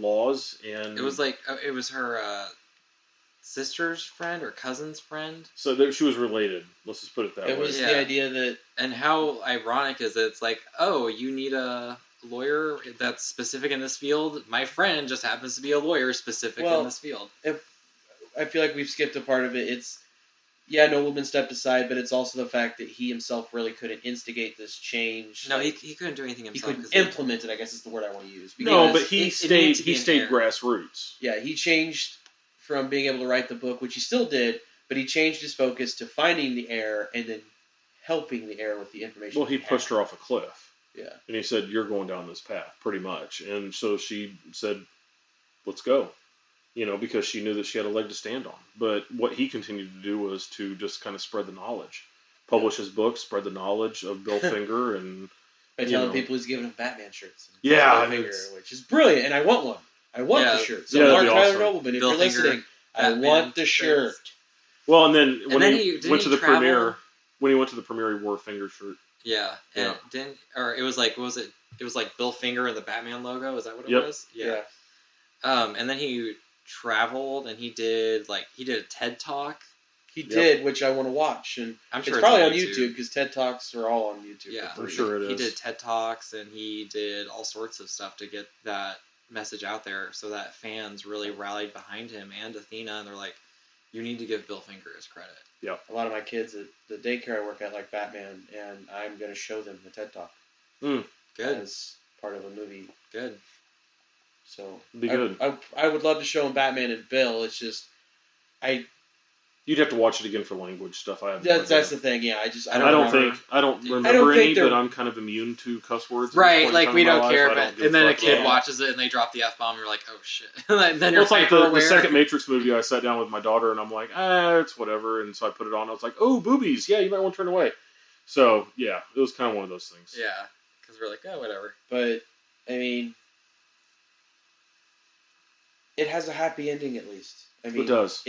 laws, and It was like it was her sister's friend or cousin's friend. So that she was related. Let's just put it that way. It was the idea that... And how ironic is it? It's like, oh, you need a lawyer that's specific in this field? My friend just happens to be a lawyer specific in this field. I feel like we've skipped a part of it. It's, Nobleman stepped aside, but it's also the fact that he himself really couldn't instigate this change. No, he couldn't do anything himself. He couldn't implement it, I guess is the word I want to use. No, but he stayed grassroots. Yeah, he changed from being able to write the book, which he still did, but he changed his focus to finding the heir and then helping the heir with the information. Well, he pushed her off a cliff. Yeah. And he said, "You're going down this path," pretty much. And so she said, "Let's go." Because she knew that she had a leg to stand on. But what he continued to do was to just kind of spread the knowledge. Publish his book, spread the knowledge of Bill Finger, and... By telling people he's giving them Batman shirts. Yeah. Finger, which is brilliant, and I want one. I want the shirt. So Mark Tyler Nobleman, if Bill you're listening, Batman, I want the shirt. Well, and then when he went to the premiere, he wore a Finger shirt. Yeah, and it was like, what was it? It was like Bill Finger and the Batman logo. Is that what it was? Yeah. And then he traveled and he did a TED Talk. He did, which I want to watch, and I'm sure it's probably on YouTube because TED Talks are all on YouTube. Yeah, I'm sure it is. He did TED Talks and he did all sorts of stuff to get that message out there, so that fans really rallied behind him and Athena, and they're like, "You need to give Bill Finger his credit." Yeah. A lot of my kids at the daycare I work at like Batman, and I'm going to show them the TED Talk. Good. As part of a movie. Good. So be good. I would love to show them Batman and Bill. It's just You'd have to watch it again for language stuff. That's the thing. Yeah, I don't remember any, but I'm kind of immune to cuss words. Right, like we don't care, and then a kid watches it and they drop the F-bomb, and you're like, oh shit. And then it's like the second Matrix movie. I sat down with my daughter and I'm like, it's whatever, and so I put it on. I was like, oh, boobies. Yeah, you might want to turn away. So yeah, it was kind of one of those things. Yeah, because we're like, oh, whatever. But I mean, it has a happy ending at least. I mean, it does.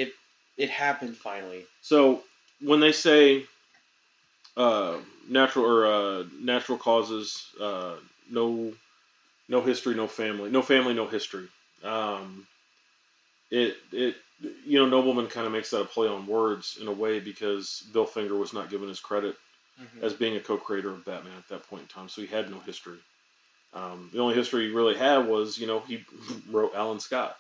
It happened finally. So when they say natural causes, no history, no family, no history. Nobleman kind of makes that a play on words in a way because Bill Finger was not given his credit as being a co-creator of Batman at that point in time, so he had no history. The only history he really had was, he wrote Alan Scott.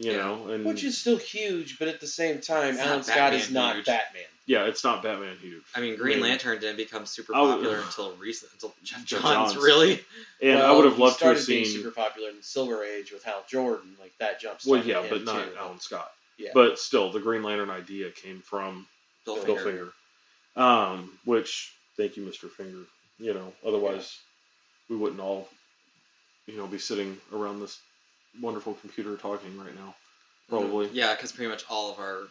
And which is still huge, but at the same time, Alan Scott is not Batman. Yeah, it's not Batman huge. I mean, Green Lantern didn't become super popular until Jeff Johns, really. And I would have loved to have seen... He started being super popular in the Silver Age with Hal Jordan, like that jump. Well, yeah, but not Alan Scott. Yeah. But still, the Green Lantern idea came from Bill Finger. Which, thank you, Mr. Finger. Otherwise, we wouldn't all, be sitting around this wonderful computer talking right now, probably. Yeah, because pretty much all of our,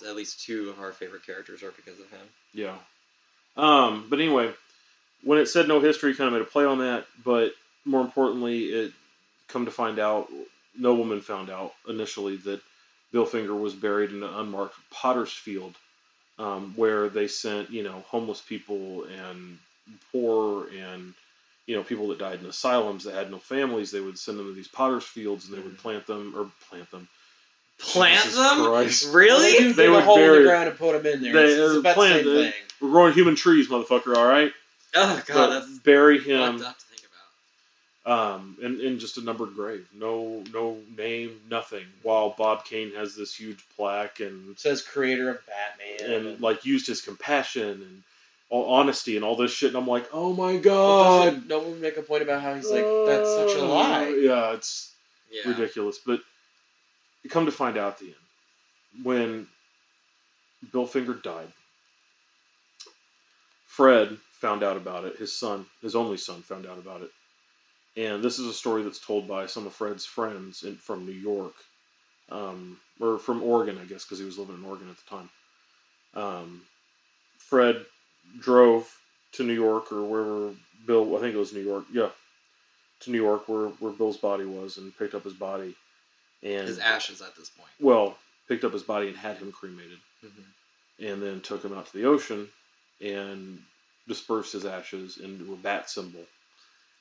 at least two of our favorite characters are because of him. Yeah. But anyway, when it said no history, kind of made a play on that, but more importantly, it come to find out, Nobleman found out initially that Bill Finger was buried in an unmarked potter's field, where they sent, homeless people and poor and people that died in asylums that had no families. They would send them to these potter's fields and they would plant them. Plant Jesus them? Christ. Really? They would hole in the ground and put them in there. It's about the same thing. We're growing human trees, motherfucker. All right. Oh God, that's bury him. fucked up to think about. In just a numbered grave. No name, nothing. While Bob Kane has this huge plaque and it says creator of Batman and used his compassion and honesty and all this shit, and I'm like, oh my God. No one make a point about how he's like, that's such a lie. Yeah, it's ridiculous. But you come to find out at the end, when Bill Finger died, Fred found out about it. His son, his only son, found out about it. And this is a story that's told by some of Fred's friends from New York, or from Oregon, I guess, because he was living in Oregon at the time. Fred drove to New York, or wherever Bill, I think it was New York, to New York where Bill's body was, and picked up his body. And his ashes at this point. Well, picked up his body and had him cremated. Mm-hmm. And then took him out to the ocean and dispersed his ashes into a bat symbol.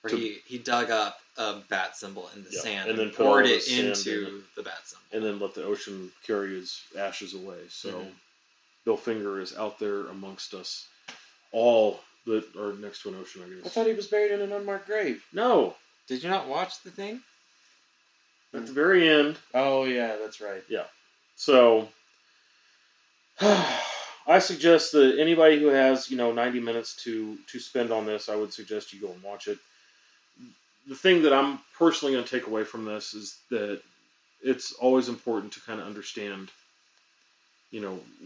Where he dug up a bat symbol in the sand and then poured all it the sand into the bat symbol. and then let the ocean carry his ashes away. So Mhm. Bill Finger is out there amongst us all that are next to an ocean, I guess. I thought he was buried in an unmarked grave. No. Did you not watch the thing? At the very end. Oh, yeah, that's right. Yeah. So, I suggest that anybody who has, 90 minutes to spend on this, I would suggest you go and watch it. The thing that I'm personally going to take away from this is that it's always important to kind of understand,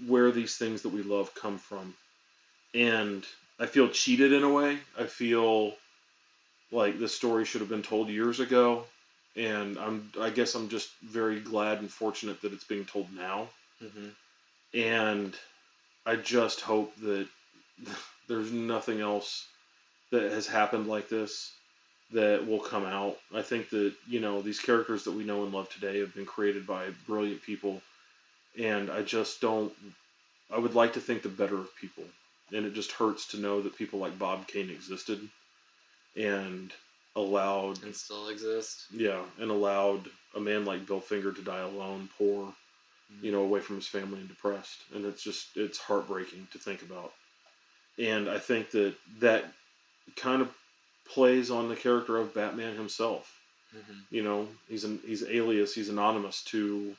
where these things that we love come from. And I feel cheated in a way. I feel like this story should have been told years ago. And I guess I'm just very glad and fortunate that it's being told now. Mm-hmm. And I just hope that there's nothing else that has happened like this that will come out. I think that, these characters that we know and love today have been created by brilliant people. And I would like to think the better of people. And it just hurts to know that people like Bob Kane existed and allowed... And still exist. Yeah, and allowed a man like Bill Finger to die alone, poor, away from his family and depressed. And it's heartbreaking to think about. And I think that kind of plays on the character of Batman himself. Mm-hmm. He's alias, he's anonymous to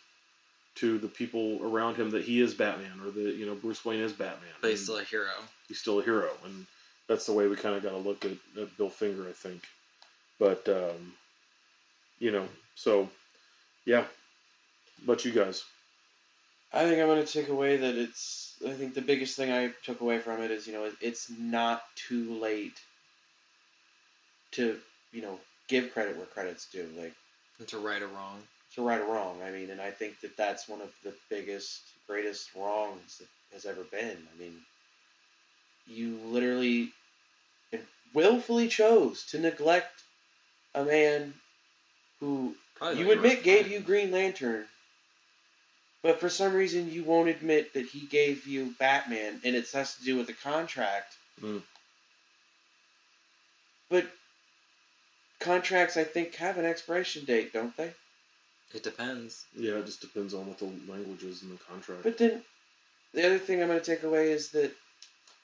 the people around him that he is Batman, or that, Bruce Wayne is Batman. But he's still a hero. He's still a hero, and that's the way we kind of got to look at Bill Finger, I think. But, so, yeah. But you guys? I think I'm going to take away that I think the biggest thing I took away from it is, it's not too late to, give credit where credit's due. Like, And to right or wrong. To right or wrong. I mean, and I think that that's one of the biggest, greatest wrongs that has ever been. I mean, you literally and willfully chose to neglect a man who you admit gave you Green Lantern, but for some reason you won't admit that he gave you Batman, and it has to do with the contract. But contracts, I think, have an expiration date, don't they? It depends. Yeah, it just depends on what the language is in the contract. But then, the other thing I'm going to take away is that...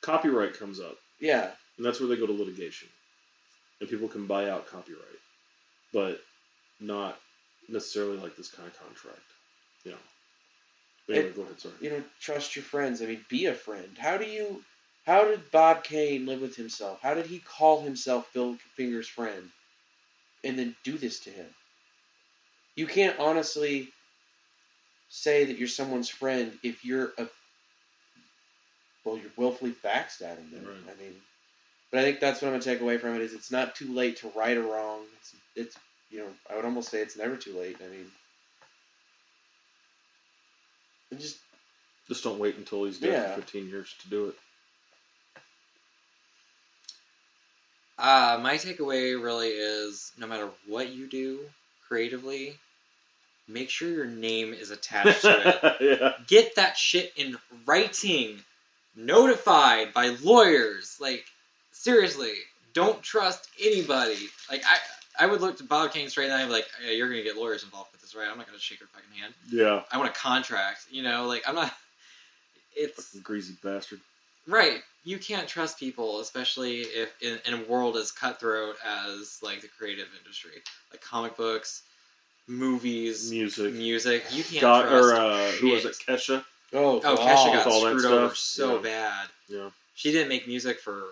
Copyright comes up. Yeah. And that's where they go to litigation. And people can buy out copyright. But not necessarily like this kind of contract. But anyway, go ahead, sorry. Trust your friends. I mean, be a friend. How did Bob Kane live with himself? How did he call himself Bill Finger's friend? And then do this to him? You can't honestly say that you're someone's friend if you're you're willfully backstabbing them. Right. I mean, but I think that's what I'm going to take away from it is it's not too late to right or wrong. It's I would almost say it's never too late. I mean, just don't wait until he's dead for 15 years to do it. My takeaway really is no matter what you do creatively, make sure your name is attached to it. Yeah. Get that shit in writing, notified by lawyers. Like, seriously, don't trust anybody. Like, I would look to Bob Kane straight in the eye and be like, hey, you're going to get lawyers involved with this, right? I'm not going to shake your fucking hand. Yeah. I want a contract, like, I'm not... It's... Fucking greasy bastard. Right. You can't trust people, especially if in a world as cutthroat as, like, the creative industry. Like, comic books, movies, music. You can't trust who was it? Kesha? Oh, Kesha got all that screwed over so bad. Yeah. She didn't make music for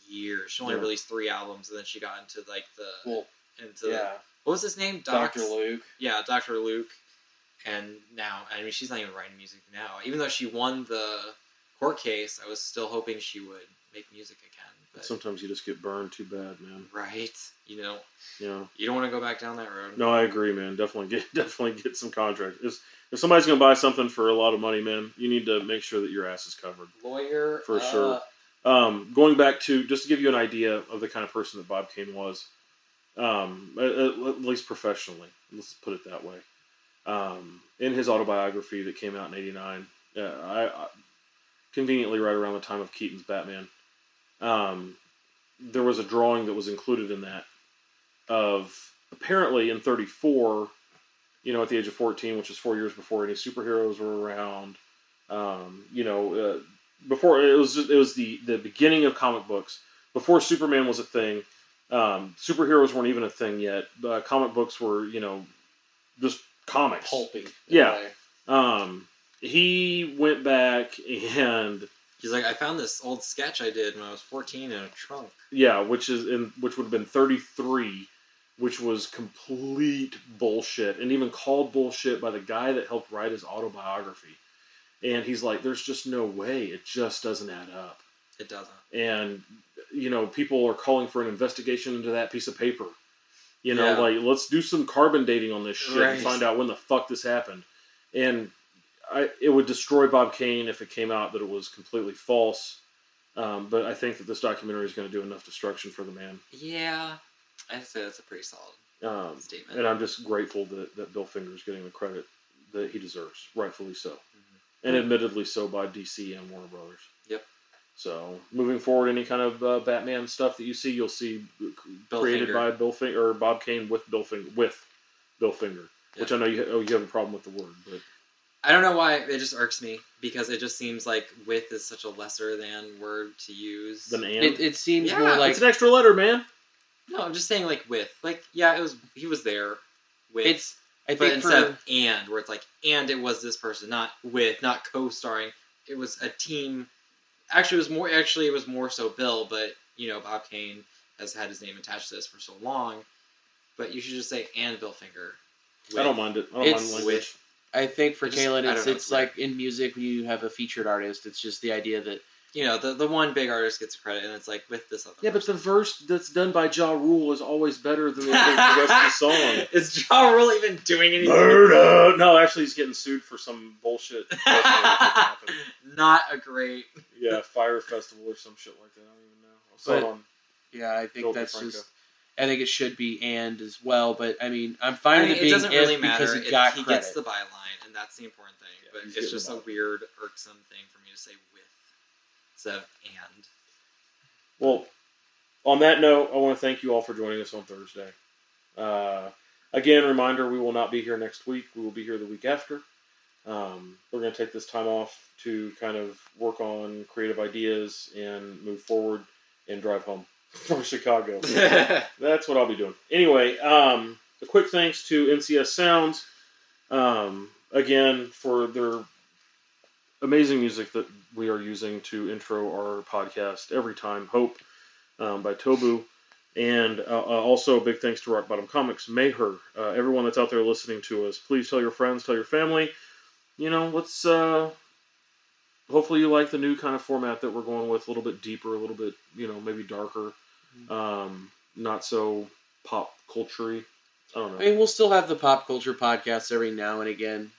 years. She only released 3 albums, and then she got into, like, what was his name? Dr. Luke. Yeah, Dr. Luke. And now, I mean, she's not even writing music now. Even though she won the court case, I was still hoping she would make music again. But sometimes you just get burned too bad, man. Right. You don't want to go back down that road. No, I agree, man. Definitely get some contracts. If somebody's going to buy something for a lot of money, man, you need to make sure that your ass is covered. Lawyer. For sure. Going back to, just to give you an idea of the kind of person that Bob Kane was, at least professionally, let's put it that way. In his autobiography that came out in '89, I conveniently right around the time of Keaton's Batman, there was a drawing that was included in that of apparently in 34, at the age of 14, which is 4 years before any superheroes were around. Before it was the beginning of comic books. Before Superman was a thing, superheroes weren't even a thing yet. Comic books were, just comics. Pulpy. Yeah. He went back and he's like, I found this old sketch I did when I was 14 in a trunk. Yeah, which would have been 33, which was complete bullshit, and even called bullshit by the guy that helped write his autobiography. And he's like, there's just no way. It just doesn't add up. It doesn't. And, people are calling for an investigation into that piece of paper. Yeah. Let's do some carbon dating on this shit and find out when the fuck this happened. And it would destroy Bob Kane if it came out that it was completely false. But I think that this documentary is going to do enough destruction for the man. Yeah. I'd say that's a pretty solid statement. And I'm just grateful that Bill Finger is getting the credit that he deserves, rightfully so. Mm-hmm. And admittedly so by DC and Warner Brothers. Yep. So, moving forward, any kind of Batman stuff that you see, you'll see created Finger. by Bill Finger, or Bob Kane with Bill Finger, which I know you have a problem with the word, but I don't know why it just irks me, because it just seems like with is such a lesser than word to use. Than and? It seems more like it's an extra letter, man. No, I'm just saying like with. Like, yeah, he was there with. I but think instead of and, where it's like, and it was this person, not with, not co-starring. It was a team. Actually, it was more so Bill, but, Bob Kane has had his name attached to this for so long. But you should just say, and Bill Finger. I don't mind it. I don't mind language. I think for I just- Kalen, I don't know, it's like in music when you have a featured artist. It's just the idea that The one big artist gets credit, and it's like with this other. Yeah, but the verse that's done by Ja Rule is always better than the rest of the song. Is Ja Rule even doing anything? Murder! No, actually, he's getting sued for some bullshit. Not a great. Yeah, Fire Festival or some shit like that. I don't even know. I saw it on yeah, I think Phil that's DeFranco. just. I think it should be and as well, but I mean, I'm fine with it being doesn't really if matter. because he got He credit. gets the byline, and that's the important thing. Yeah, but he's it's getting just the a byline. weird, irksome thing for me to say with instead of and. Well, on that note, I want to thank you all for joining us on Thursday. Again, reminder, we will not be here next week. We will be here the week after. We're going to take this time off to kind of work on creative ideas and move forward and drive home from Chicago. That's what I'll be doing. Anyway, a quick thanks to NCS Sounds, again, for their amazing music that we are using to intro our podcast every time. Hope by Tobu. And also a big thanks to Rock Bottom Comics, Mayher. Everyone that's out there listening to us, please tell your friends, tell your family. Let's hopefully you like the new kind of format that we're going with, a little bit deeper, a little bit, maybe darker, not so pop culture-y. I don't know. I mean, we'll still have the pop culture podcasts every now and again.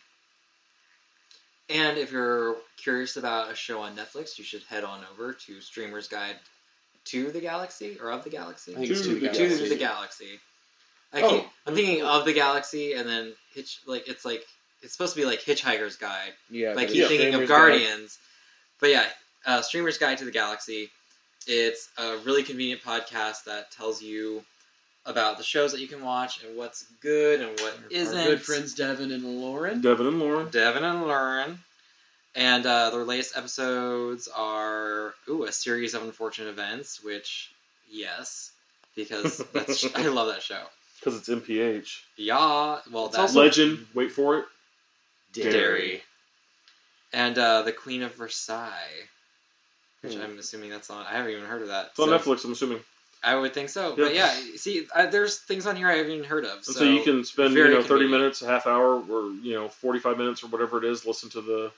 And if you're curious about a show on Netflix, you should head on over to Streamer's Guide to the Galaxy, or of the Galaxy? I think it's To to the the Galaxy. To the Galaxy. Oh. I'm thinking of the Galaxy, and then it's supposed to be like Hitchhiker's Guide. Yeah, But I but keep it's thinking of Streamer's Guide. Guardians. But yeah, Streamer's Guide to the Galaxy. It's a really convenient podcast that tells you about the shows that you can watch and what's good and what isn't. Our good friends Devin and Lauren. Devin and Lauren. Devin and Lauren. And their latest episodes are a series of unfortunate events, which, yes, because I love that show. Because it's MPH. Yeah, well, It's that's also- Legend, wait for it. Dairy. And The Queen of Versailles, which Hmm. I'm assuming that's on. I haven't even heard of that. It's on So Netflix, I'm assuming. I would think so. Yeah. But yeah, see, there's things on here I haven't even heard of. And So, so you can spend, very 30 convenient. minutes, a half hour, or, 45 minutes or whatever it is, listen to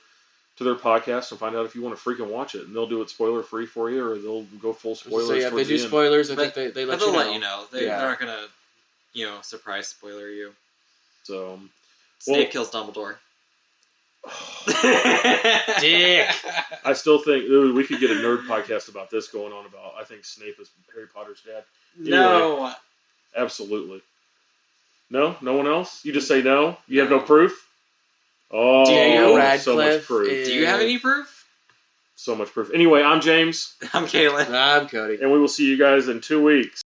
their podcast and find out if you want to freaking watch it. And they'll do it spoiler free for you, or they'll go full spoilers. So yeah, if they towards do the end. spoilers, I But- think they But let you they'll know. let you know. They're Yeah. not gonna, surprise spoiler you. So, Snape kills Dumbledore. Dick. I still think we could get a nerd podcast about this going on about. I think Snape is Harry Potter's dad. No. Absolutely. No one else. You just say no. You have no proof. Oh, Daniel so much Radcliffe proof. is- Do you have any proof? So much proof. Anyway, I'm James, I'm Kaylin. I'm Cody. and we will see you guys in 2 weeks.